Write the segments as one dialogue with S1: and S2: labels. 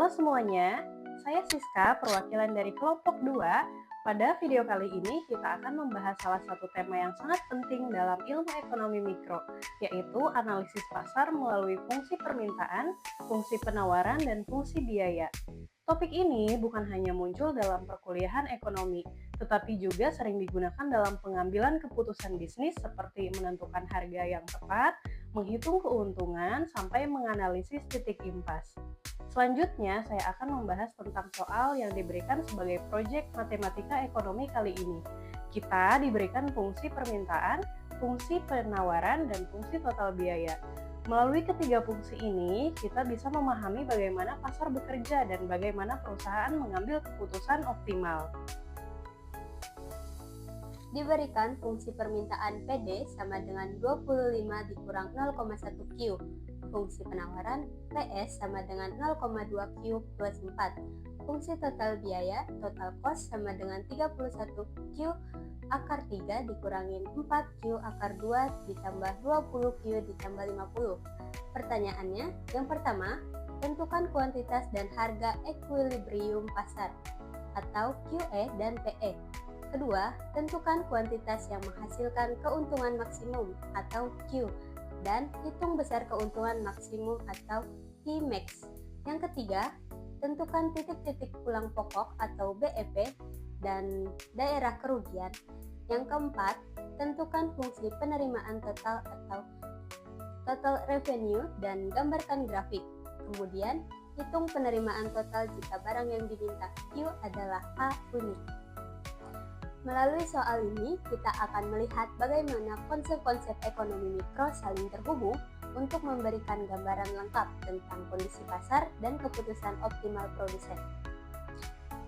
S1: Halo semuanya, saya Siska, perwakilan dari kelompok 2. Pada video kali ini kita akan membahas salah satu tema yang sangat penting dalam ilmu ekonomi mikro, yaitu analisis pasar melalui fungsi permintaan, fungsi penawaran, dan fungsi biaya. Topik ini bukan hanya muncul dalam perkuliahan ekonomi, tetapi juga sering digunakan dalam pengambilan keputusan bisnis seperti menentukan harga yang tepat, menghitung keuntungan, sampai menganalisis titik impas. Selanjutnya, saya akan membahas tentang soal yang diberikan sebagai proyek matematika ekonomi kali ini. Kita diberikan fungsi permintaan, fungsi penawaran, dan fungsi total biaya. Melalui ketiga fungsi ini, kita bisa memahami bagaimana pasar bekerja dan bagaimana perusahaan mengambil keputusan optimal.
S2: Diberikan fungsi permintaan PD sama dengan 25 dikurang 0,1 Q. Fungsi penawaran PS sama dengan 0,2 Q plus 4. Fungsi total biaya total cost sama dengan 31 Q akar 3 dikurangin 4 Q akar 2 ditambah 20 Q ditambah 50. Pertanyaannya, yang pertama, tentukan kuantitas dan harga equilibrium pasar atau QE dan PE. Kedua, tentukan kuantitas yang menghasilkan keuntungan maksimum atau Q dan hitung besar keuntungan maksimum atau P-max. Yang ketiga, tentukan titik-titik pulang pokok atau BEP dan daerah kerugian. Yang keempat, tentukan fungsi penerimaan total atau total revenue dan gambarkan grafik. Kemudian, hitung penerimaan total jika barang yang diminta Q adalah A unit. Melalui soal ini, kita akan melihat bagaimana konsep-konsep ekonomi mikro saling terhubung untuk memberikan gambaran lengkap tentang kondisi pasar dan keputusan optimal produsen.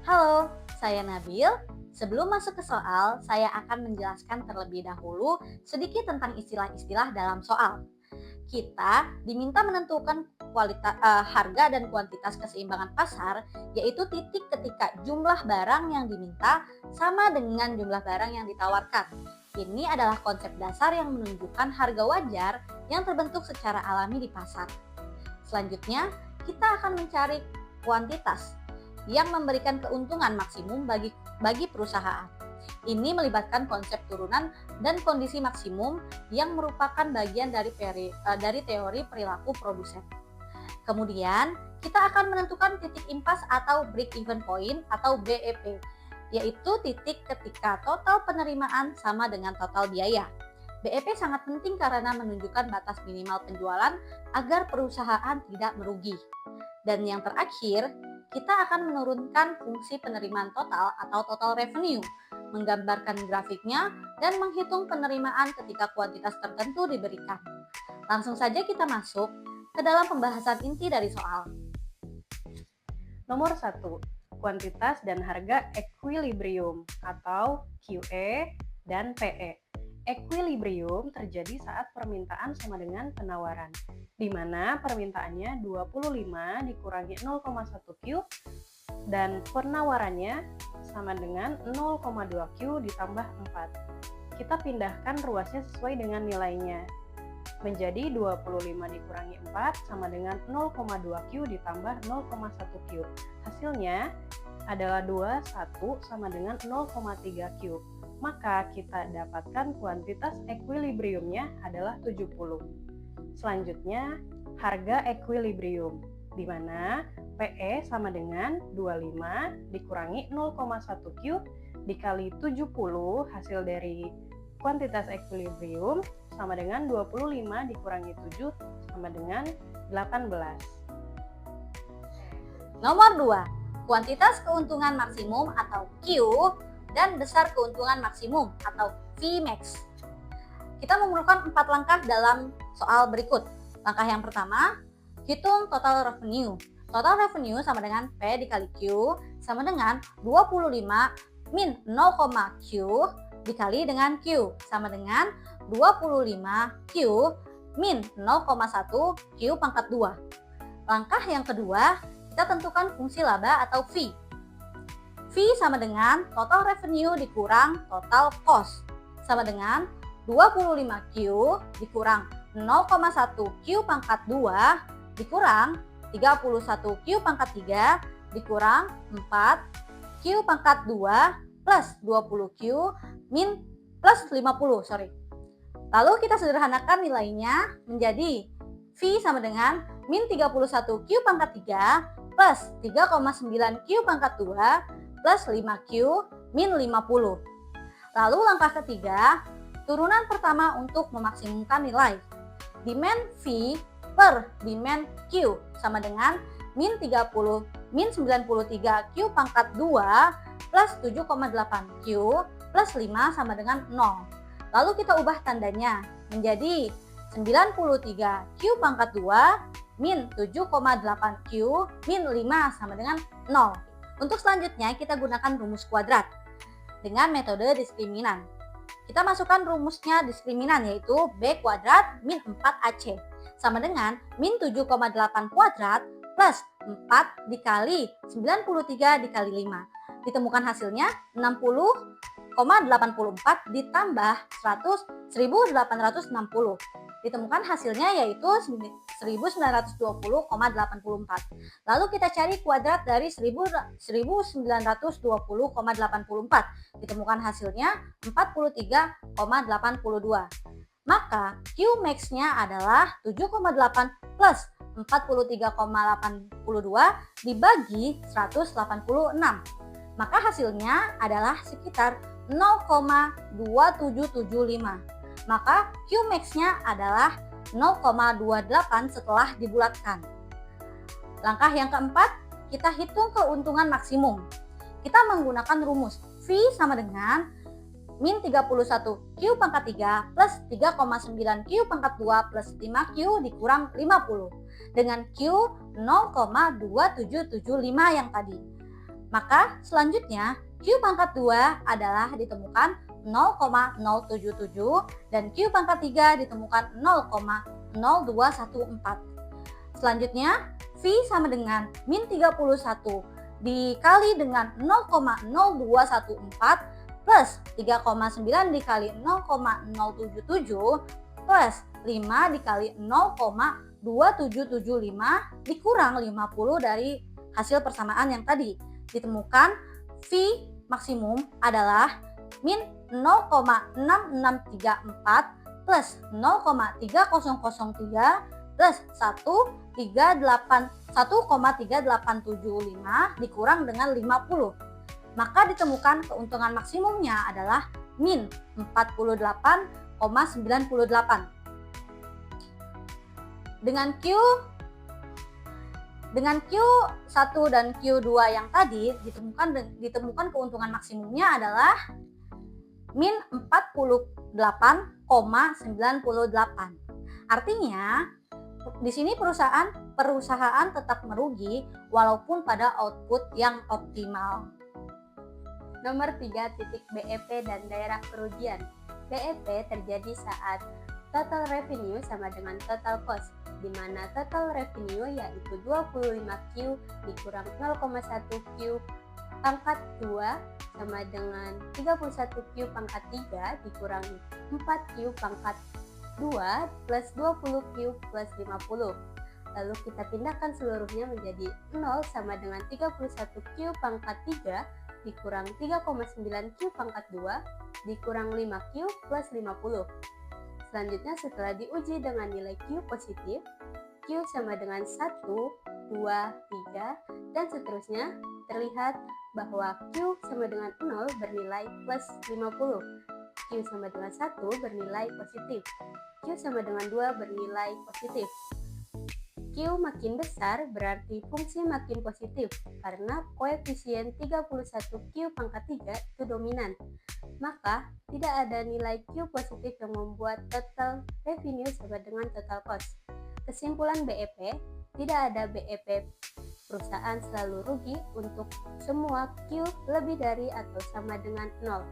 S3: Halo, saya Nabil. Sebelum masuk ke soal, saya akan menjelaskan terlebih dahulu sedikit tentang istilah-istilah dalam soal. Kita diminta menentukan harga dan kuantitas keseimbangan pasar, yaitu titik ketika jumlah barang yang diminta sama dengan jumlah barang yang ditawarkan. Ini adalah konsep dasar yang menunjukkan harga wajar yang terbentuk secara alami di pasar. Selanjutnya, kita akan mencari kuantitas yang memberikan keuntungan maksimum bagi perusahaan. Ini melibatkan konsep turunan dan kondisi maksimum yang merupakan bagian dari teori perilaku produsen. Kemudian, kita akan menentukan titik impas atau break even point atau BEP, yaitu titik ketika total penerimaan sama dengan total biaya. BEP sangat penting karena menunjukkan batas minimal penjualan agar perusahaan tidak merugi. Dan yang terakhir, kita akan menurunkan fungsi penerimaan total atau total revenue, menggambarkan grafiknya, dan menghitung penerimaan ketika kuantitas tertentu diberikan. Langsung saja kita masuk ke dalam pembahasan inti dari soal.
S1: Nomor 1. Kuantitas dan harga equilibrium atau QE dan PE. Equilibrium terjadi saat permintaan sama dengan penawaran, di mana permintaannya 25 dikurangi 0,1 Q dan penawarannya sama dengan 0,2 Q ditambah 4. Kita pindahkan ruasnya sesuai dengan nilainya. Menjadi 25 dikurangi 4 sama dengan 0,2 Q ditambah 0,1 Q. Hasilnya adalah 21 sama dengan 0,3 Q. Maka kita dapatkan kuantitas equilibriumnya adalah 70. Selanjutnya, harga equilibrium, di mana PE sama dengan 25 dikurangi 0,1 Q dikali 70, hasil dari kuantitas equilibrium sama dengan 25 dikurangi 7 sama dengan 18.
S3: Nomor 2, kuantitas keuntungan maksimum atau Q dan besar keuntungan maksimum atau Vmax. Kita memerlukan 4 langkah dalam soal berikut. Langkah yang pertama, hitung total revenue. Total revenue sama dengan P dikali Q sama dengan 25 min 0, Q dikali dengan Q sama dengan 25 Q min 0,1 Q pangkat 2. Langkah yang kedua, kita tentukan fungsi laba atau V. V sama dengan total revenue dikurang total cost sama dengan 25 Q dikurang 0,1 Q pangkat 2 dikurang 31Q pangkat 3 dikurang 4Q pangkat 2 plus 20Q min plus 50, Lalu kita sederhanakan nilainya menjadi V sama dengan min 31Q pangkat 3 plus 3,9Q pangkat 2 plus 5Q min 50. Lalu langkah ketiga, turunan pertama untuk memaksimumkan nilai. Dimen V per dimen Q sama dengan min 93Q pangkat 2 plus 7,8Q plus 5 sama dengan 0. Lalu kita ubah tandanya menjadi 93Q pangkat 2 min 7,8Q min 5 sama dengan 0. Untuk selanjutnya kita gunakan rumus kuadrat dengan metode diskriminan. Kita masukkan rumusnya diskriminan yaitu B kuadrat min 4AC sama dengan min 7,8 kuadrat plus 4 dikali 93 dikali 5. Ditemukan hasilnya 60,84 ditambah 1860. Ditemukan hasilnya yaitu 1920,84. Lalu kita cari kuadrat dari 1920,84. Ditemukan hasilnya 43,82. Maka Q max-nya adalah 7,8 plus 43,82 dibagi 186. Maka hasilnya adalah sekitar 0,2775. Maka Q max-nya adalah 0,28 setelah dibulatkan. Langkah yang keempat, kita hitung keuntungan maksimum. Kita menggunakan rumus V sama dengan min 31Q pangkat 3 plus 3,9Q pangkat 2 plus 5Q dikurang 50 dengan Q 0,2775 yang tadi. Maka selanjutnya Q pangkat 2 adalah ditemukan 0,077 dan Q pangkat 3 ditemukan 0,0214. Selanjutnya V sama dengan min 31 dikali dengan 0,0214 plus 3,9 dikali 0,077 plus 5 dikali 0,2775 dikurang 50 dari hasil persamaan yang tadi. Ditemukan V maksimum adalah min 0,6634 plus 0,3003 plus 1,3875 dikurang dengan 50. Maka ditemukan keuntungan maksimumnya adalah min 48,98. Dengan Q1 dan Q2 yang tadi ditemukan keuntungan maksimumnya adalah min 48,98. Artinya di sini perusahaan tetap merugi walaupun pada output yang optimal.
S2: Nomor 3, titik BEP dan daerah kerugian. BEP terjadi saat total revenue sama dengan total cost, di mana total revenue yaitu 25Q dikurang 0,1Q pangkat 2 sama dengan 31Q pangkat 3 dikurang 4Q pangkat 2 plus 20Q plus 50. Lalu kita pindahkan seluruhnya menjadi 0 sama dengan 31Q pangkat 3 dikurang 3,9Q pangkat 2 dikurang 5Q plus 50. Selanjutnya setelah diuji dengan nilai Q positif, Q sama dengan 1, 2, 3, dan seterusnya, terlihat bahwa Q sama dengan 0 bernilai plus 50, Q sama dengan 1 bernilai positif, Q sama dengan 2 bernilai positif. Q makin besar berarti fungsi makin positif karena koefisien 31Q pangkat 3 itu dominan. Maka tidak ada nilai Q positif yang membuat total revenue sama dengan total cost. Kesimpulan BEP, tidak ada BEP perusahaan selalu rugi untuk semua Q lebih dari atau sama dengan 0.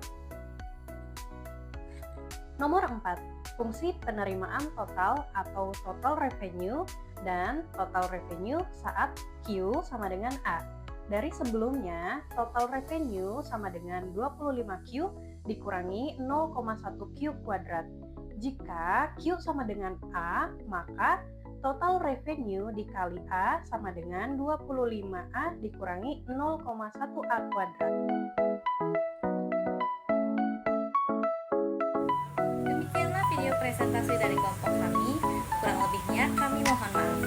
S1: Nomor 4, fungsi penerimaan total atau total revenue dan total revenue saat Q sama dengan A. Dari sebelumnya, total revenue sama dengan 25Q dikurangi 0,1Q kuadrat. Jika Q sama dengan A, maka total revenue dikali A sama dengan 25A dikurangi 0,1A kuadrat.
S3: Demikianlah video presentasi dari kelompok kami. Kurang lebihnya kami mohon maaf.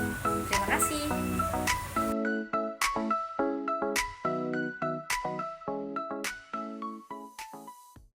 S3: Terima kasih.